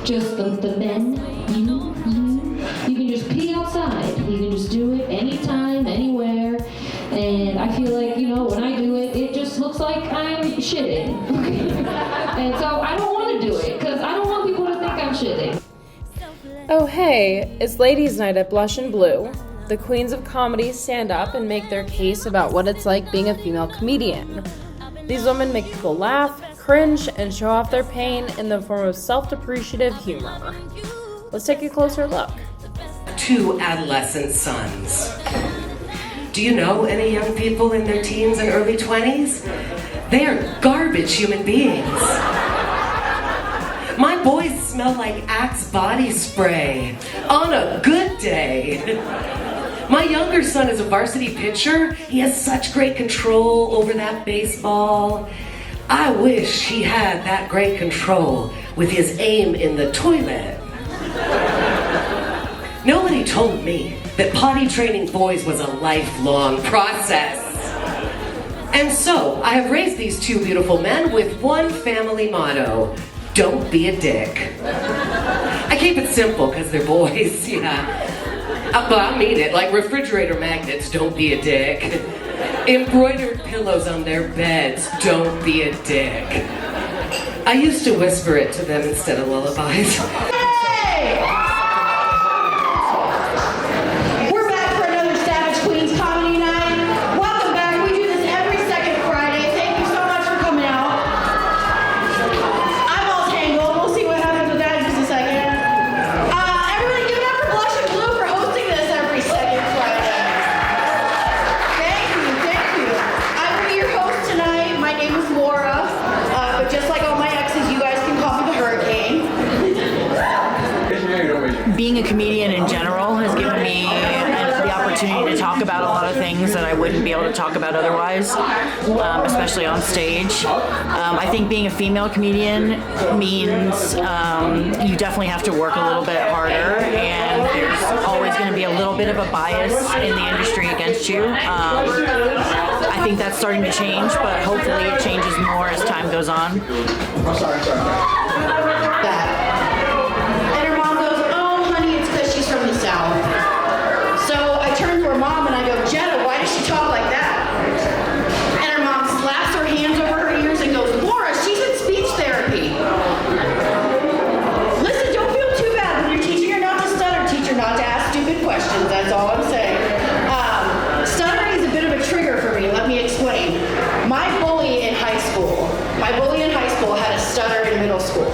just the men, you can just pee outside. You can just do it anytime, anywhere. And I feel like, when I do it, it just looks like I'm shitting. And so I don't want to do it, because I don't want people to think I'm shitting. Oh hey, it's Ladies' Night at Blush and Blue. The queens of comedy stand up and make their case about what it's like being a female comedian. These women make people laugh, cringe, and show off their pain in the form of self-depreciative humor. Let's take a closer look. 2 adolescent sons. Do you know any young people in their teens and early 20s? They are garbage human beings. My boys smell like Axe body spray on a good day. My younger son is a varsity pitcher. He has such great control over that baseball. I wish he had that great control with his aim in the toilet. Nobody told me that potty training boys was a lifelong process. And so, I have raised these 2 beautiful men with one family motto: don't be a dick. I keep it simple because they're boys, yeah. But I mean it, like refrigerator magnets, don't be a dick. Embroidered pillows on their beds, don't be a dick. I used to whisper it to them instead of lullabies. Being a comedian in general has given me the opportunity to talk about a lot of things that I wouldn't be able to talk about otherwise, especially on stage. I think being a female comedian means you definitely have to work a little bit harder, and there's always going to be a little bit of a bias in the industry against you. I think that's starting to change, but hopefully it changes more as time goes on. That's all I'm saying. Stuttering is a bit of a trigger for me. Let me explain. My bully in high school had a stutter in middle school.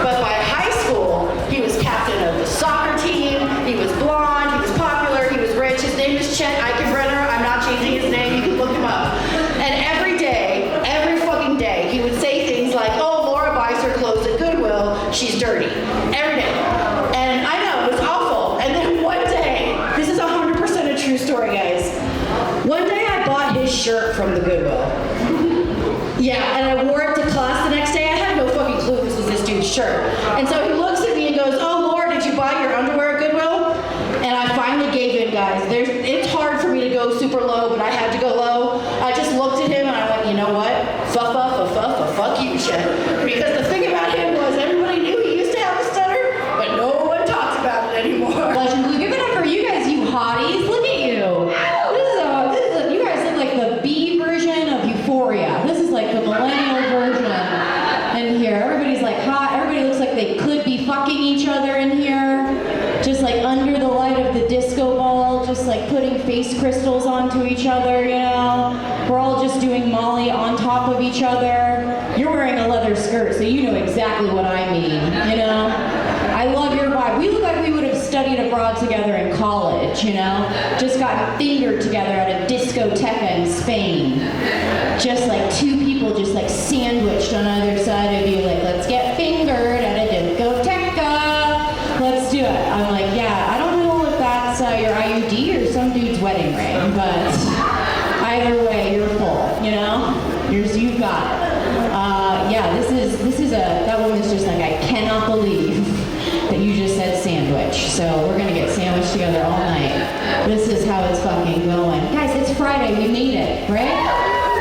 But by high school, he was captain of the soccer team, he was blonde, he was popular, he was rich. His name is Chet Eichenbrenner. I'm not changing his name, you can look him up. And every fucking day, he would say things like, oh, Laura buys her clothes at Goodwill, she's dirty. Every day. And I know, it was awful. And then one day, this is 100% a true story, guys. One day I bought his shirt from the Goodwill. Yeah, and I wore it to class the next day. I had no fucking clue this was this dude's shirt. And so he looks at me and goes, oh, Laura, did you buy your underwear at Goodwill? And I finally gave in, guys. It's hard for me to go super low, but I had to go low. I just looked at him and I went, you know what? Fuck you, Chet. Because the thing about him was everybody knew he used to have a stutter, but no one talks about it anymore. Give it up for you guys, you hotties. Look at you. You guys look like the B version of Euphoria. This is like the millennial version in here. Everybody's like hot. Everybody looks like they could be fucking each other in here. Just like under the light of the disco ball, just like putting face crystals onto each other, We're all just doing Molly on top of each other. You're wearing a leather skirt, so you know exactly what I mean, I love your vibe. We look like we would have studied abroad together in college, Just got fingered together at a discoteca in Spain. Just like 2 people just like sandwiched on either side of you, like, let's get fingered at a discoteca. Let's do it. I'm like, yeah, I don't know if that's your IUD or some dude's wedding ring, but either way, you're full, you've got it. That woman's just like, I cannot believe that you just said sandwich. So we're gonna get sandwiched together all night. This is how it's fucking going. Guys, it's Friday, we made it, right?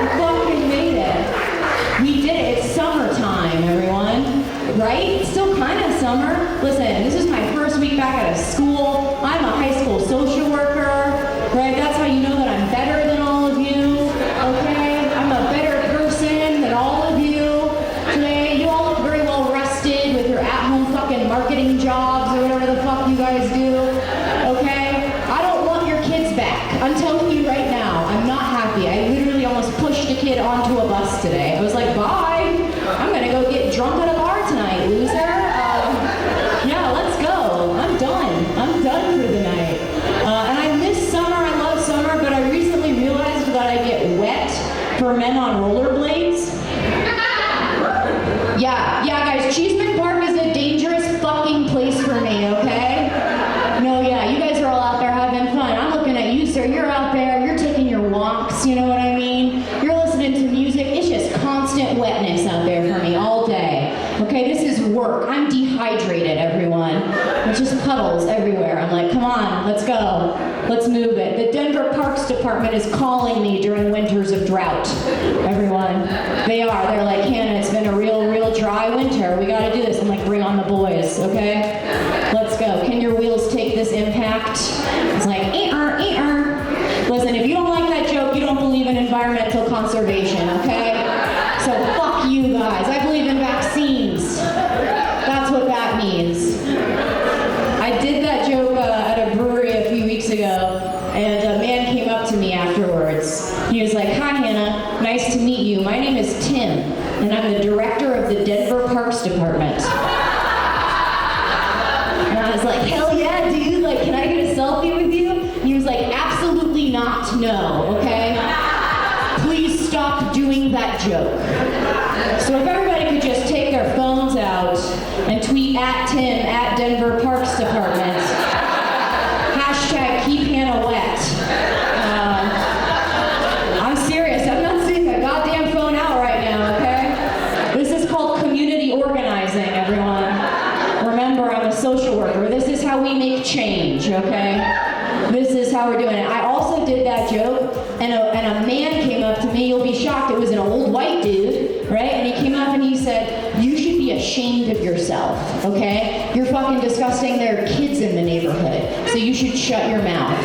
We fucking made it. We did it, it's summertime, everyone. Right? It's still kind of summer. summer. Listen, this is my first week back out of school. I'm a high school social worker, right? That's how you know that I'm better than all of you, okay? I'm a better person than all of you today. You all look very well rested with your at-home fucking marketing jobs or whatever the fuck you guys do, okay? I don't want your kids back. I'm telling you right now, I'm not happy. I literally almost pushed a kid onto a bus today. I was like, bye. I'm gonna go get drunk at a bar tonight, loser. Yeah, let's go. I'm done for the night. And I miss summer, I love summer, but I recently realized that I get wet for men on rollerblades. Yeah, guys, Cheeseman Park is a dangerous fucking place for me, okay? No, yeah, you guys are all out there having fun. I'm looking at you, sir. You're out there, you're taking your walks, you know what I mean? You're listening to music. It's just constant wetness out there for me all day. Okay, this is work. I'm dehydrated, everyone. It's just puddles everywhere. I'm like, come on, let's go. Let's move it. The Denver Parks Department is calling me during winters of drought, everyone. They are. They're like, Hannah, it's been a real dry winter. We gotta do this. I'm like, bring on the boys, okay? Let's go. Can your wheels take this impact? It's like, Listen, if you don't like that joke, you don't believe in environmental conservation, okay? So fuck you guys. I believe in vaccines. That's what that means. I did that joke at a brewery a few weeks ago, and a man came up to me afterwards. He was like, hi, Hannah. Nice to meet you. My name is Tim, and I'm the director of the Denver Parks Department. And I was like, hell yeah, dude. Like, can I get a selfie with you? And he was like, absolutely not, no, okay? Please stop doing that joke. So if everybody could just take their phones out and tweet at Tim at Denver Parks Department. Hashtag keep Hannah wet. I'm serious. I'm not seeing a goddamn phone out right now, okay? This is called community organizing, everyone. Remember, I'm a social worker. This is how we make change, okay? This is how we're doing it. I also did that joke, and a man came up to me. You'll be shocked. It was an old white dude, right? And he came up and he said, you should be ashamed of yourself, okay? You're fucking disgusting. There are kids in the neighborhood, so you should shut your mouth,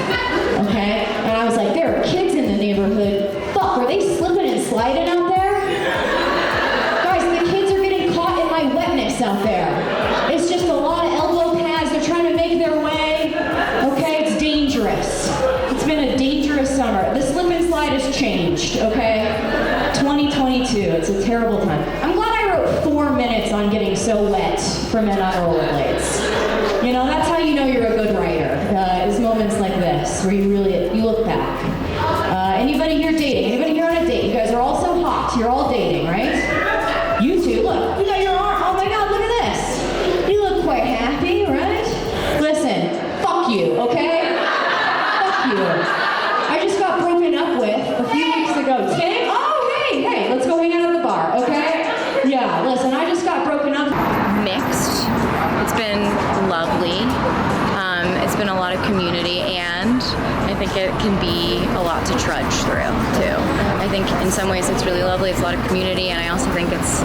okay? And I was like, there are kids in the neighborhood. Fuck, are they slipping and sliding out there? Guys, the kids are getting caught in my wetness out there. It's just a lot of elbow pads. They're trying to make their way, okay? It's dangerous. It's been a dangerous summer. The slip and slide has changed, okay? 2022, it's a terrible time. I'm glad I wrote 4 minutes on getting so wet for men on rollerblades. You know, that's how you know you're a good writer, is moments like this, where you look back. Anybody here dating? Anybody here on a date? You guys are all so hot. You're all dating, right? You two, look, you got your arm. Oh my God, look at this. You look quite happy, right? Listen, fuck you, okay? Fuck you. I just got broken up with a few weeks ago. Tim? Oh, hey, let's go hang out at the bar, okay? Yeah, listen, I just got broken up. Mixed. It's been lovely. It's been a lot of community, and I think it can be a lot to trudge through, too. I think in some ways it's really lovely. It's a lot of community, and I also think it's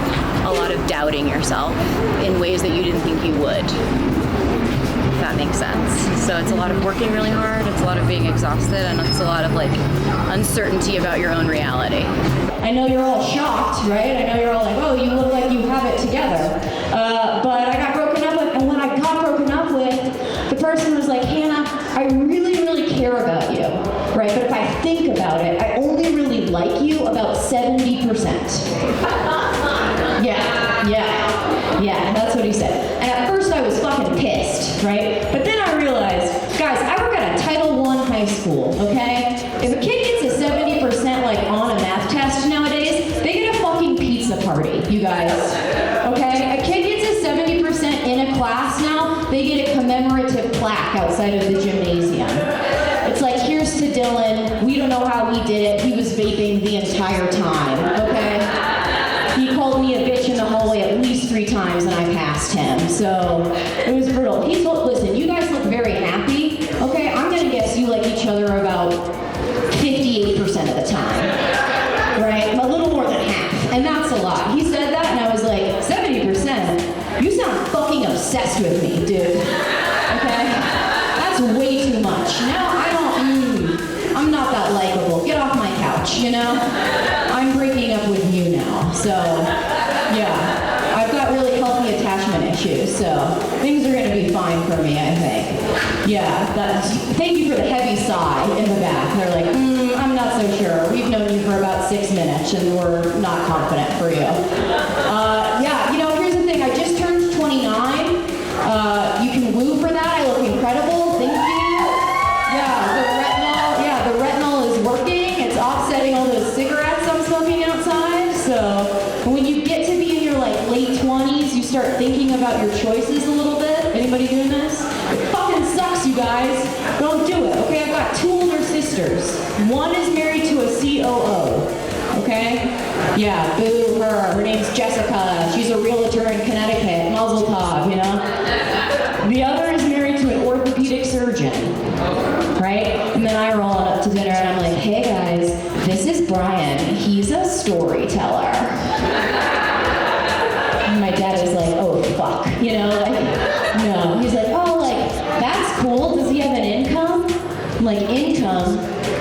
a lot of doubting yourself in ways that you didn't think you would. If that makes sense. So it's a lot of working really hard, it's a lot of being exhausted, and it's a lot of like uncertainty about your own reality. I know you're all shocked, right? I know you're all like, oh, you look like you have it together. But I got broken up with, and when I got broken up with, the person was like, Hannah, I really care about you, right? But if I think about it, I only really like you about 70%. Yeah, that's what he said. And at first I was fucking pissed, right? But then I realized, guys, I work at a Title I high school, okay? If a kid gets a 70% like on a math test nowadays, they get a fucking pizza party, you guys, okay? A kid gets a 70% in a class now, they get a commemorative plaque outside of the gymnasium. It's like, here's to Dylan, we don't know how he did it, he was vaping the entire time, okay? He called me a bitch in the hallway at least 3 times and I passed him, so it was brutal. He told, listen, you guys look very happy, okay? I'm gonna guess you like each other about 58% of the time, right? A little more than half, and that's a lot. He said that and I was like, 70%? You sound fucking obsessed me, dude. Okay? That's way too much. Now I'm not that likable. Get off my couch, you know? I'm breaking up with you now. So, yeah. I've got really healthy attachment issues, so things are going to be fine for me, I think. Yeah, thank you for the heavy sigh in the back. They're like, I'm not so sure. We've known you for about 6 minutes, and we're not confident for you. Yeah, you know, here's the thing. I just turned 29. You can woo for that. I look incredible. Thank you. Yeah, the retinol is working. It's offsetting all those cigarettes I'm smoking outside. So when you get to be in your late 20s, you start thinking about your choices a little bit. Anybody doing this? It fucking sucks, you guys. Don't do it, okay? I've got 2 older sisters. One is married to a COO, okay? Yeah, boo her. Her name's Jessica. She's a realtor in Connecticut. Mazel tov, you know? The other is married to an orthopedic surgeon, right? And then I roll up to dinner and I'm like, hey guys, this is Brian. He's a storyteller. And my dad is like, oh fuck, you know, no. He's like, oh, that's cool. Does he have an income? I'm like, income?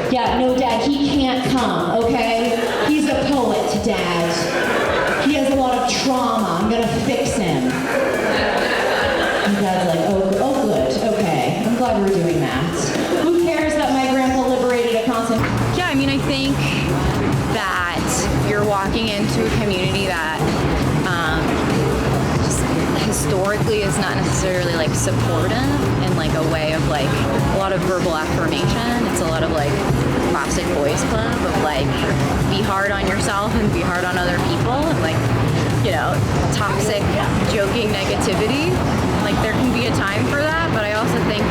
Yeah, no, Dad, he can't come, okay? He's a poet, Dad. He has a lot of trauma. I'm gonna fix him. And Dad's like, oh good, okay. I'm glad we're doing that. Who cares that my grandpa liberated a constant? Yeah, I mean, I think that you're walking into a community that just historically is not necessarily supportive in a way of a lot of verbal affirmation. It's a lot of classic boys club of be hard on yourself and be hard on other people and toxic joking negativity. There can be a time for that, but I also think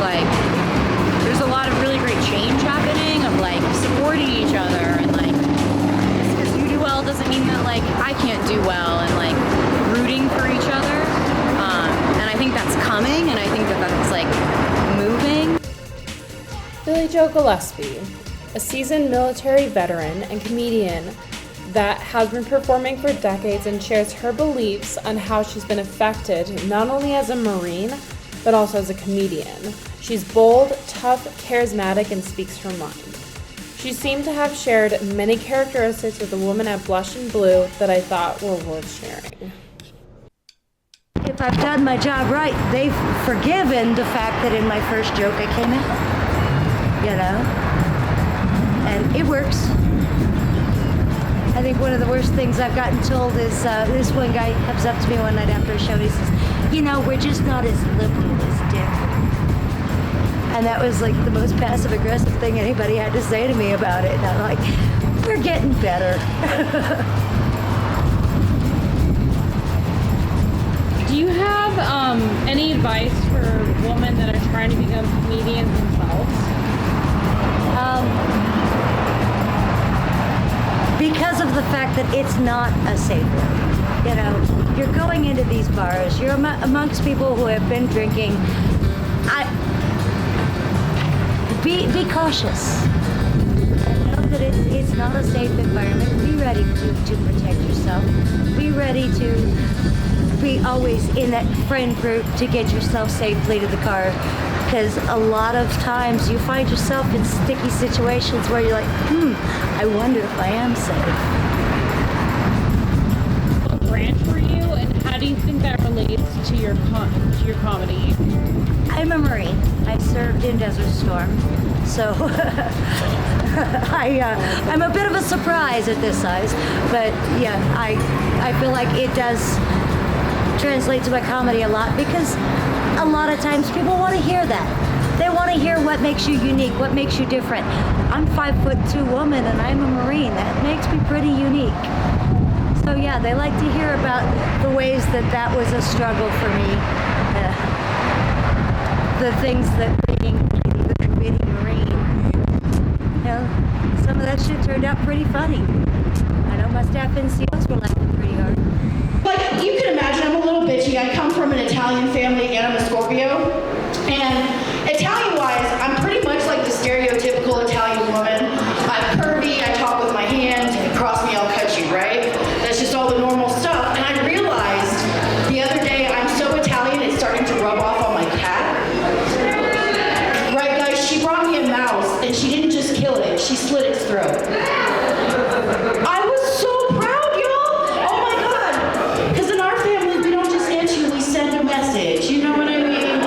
there's a lot of really great change happening of supporting each other and because you do well doesn't mean that I can't do well and rooting for each other. And I think that's coming, and I think that's moving. Billie Joe Gillespie, a seasoned military veteran and comedian that has been performing for decades and shares her beliefs on how she's been affected not only as a Marine, but also as a comedian. She's bold, tough, charismatic, and speaks her mind. She seemed to have shared many characteristics with the woman at Blush and Blue that I thought were worth sharing. If I've done my job right, they've forgiven the fact that in my first joke I came out, you know? And it works. I think one of the worst things I've gotten told is this one guy comes up to me one night after a show and he says, you know, we're just not as liberal as Dick. And that was the most passive-aggressive thing anybody had to say to me about it. And I'm like, we're getting better. Do you have any advice for women that are trying to become comedians themselves? Because of the fact that it's not a safe word. You know, you're going into these bars, you're amongst people who have been drinking. Be cautious. Know that it's not a safe environment. Be ready to protect yourself. Be ready to be always in that friend group to get yourself safely to the car. Because a lot of times you find yourself in sticky situations where you're like, I wonder if I am safe. What branch were you, and how do you think that relates to your comedy? I'm a Marine. I served in Desert Storm, so I'm a bit of a surprise at this size. But yeah, I feel like it does translate to my comedy a lot because a lot of times people want to hear that. They want to hear what makes you unique, what makes you different. I'm 5'2" woman and I'm a Marine. That makes me pretty unique. So yeah, they like to hear about the ways that was a struggle for me. The things that being Marine, you know, some of that shit turned out pretty funny. I know my staff NCOs were laughing pretty hard. Like, you can imagine, I'm a little bitchy. I come from an Italian family and I'm a Scorpio. And Italian-wise, I'm pretty much like the stereotypical Italian woman. I'm curvy, I talk with my hands, if you cross me, I'll cut you, right? That's just all the normal stuff. And I realized the other day, I'm so Italian, it's starting to rub off on she slit its throat. I was so proud, y'all. Oh my God. Because in our family, we don't just answer you, we send a message. You know what I mean?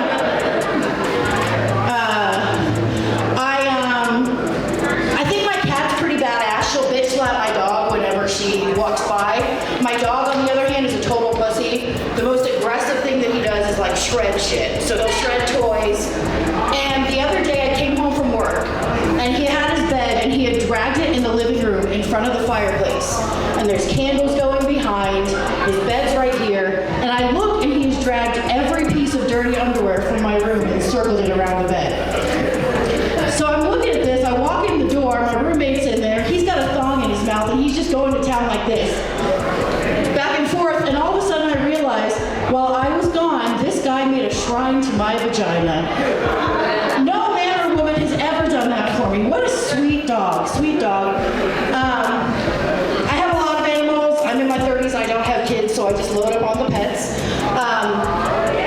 I think my cat's pretty badass. She'll bitch slap my dog whenever she walks by. My dog, on the other hand, is a total pussy. The most aggressive thing that he does is like shred shit. So he'll shred toys. And the other day I came home from work and he had his bed and he had dragged it in the living room in front of the fireplace. And there's candles going behind, his bed's right here. And I look and he's dragged every piece of dirty underwear from my room and circled it around the bed. So I'm looking at this, I walk in the door, my roommate's in there, he's got a thong in his mouth and he's just going to town like this. Back and forth, and all of a sudden I realized, while I was gone, this guy made a shrine to my vagina. No man or woman has ever done that for me. What a sweet dog, sweet dog. I have a lot of animals. I'm in my 30s, I don't have kids, so I just load up on the pets.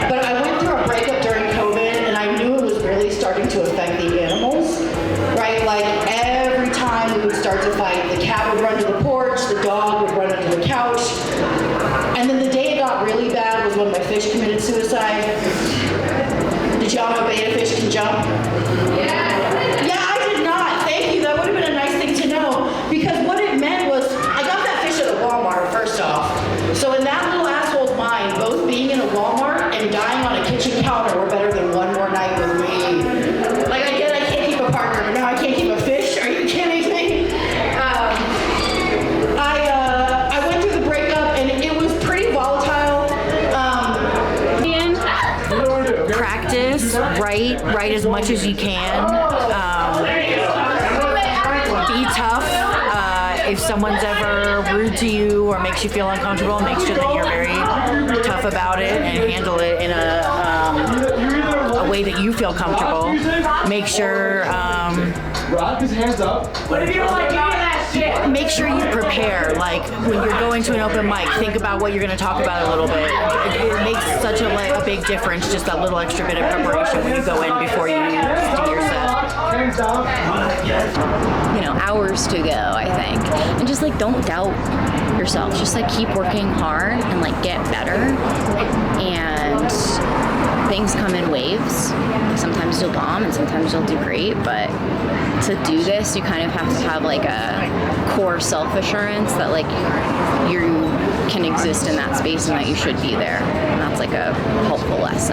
But I went through a breakup during COVID, and I knew it was really starting to affect the animals, right? Like every time we would start to fight, the cat would run to the porch, the dog would run under the couch. And then the day it got really bad was when my fish committed suicide. Did y'all know betta fish can jump? Yeah, I did not. Thank you. That would have been a nice thing to know. Because what it meant was, I got that fish at a Walmart, first off. So in that little asshole's mind, both being in a Walmart and dying on a kitchen counter were better than one more night with me. Like, I get I can't keep a partner, but now I can't keep a fish? Are you kidding me? I went through the breakup and it was pretty volatile. Practice, write as much as you can. Be tough. If someone's ever rude to you or makes you feel uncomfortable, make sure that you're very tough about it and handle it in a way that you feel comfortable. Make sure Rock his hands up. What if you don't like that shit? make sure you prepare. Like when you're going to an open mic, think about what you're going to talk about a little bit. It makes such a big difference, just that little extra bit of preparation when you go in before you do your set. Hands down. You know, hours to go, I think. And just like don't doubt yourself. Just like keep working hard and like get better. And things come in waves. Sometimes you'll bomb and sometimes you'll do great, but to do this you kind of have to have like a core self-assurance that like you can exist in that space and that you should be there. And that's like a helpful lesson.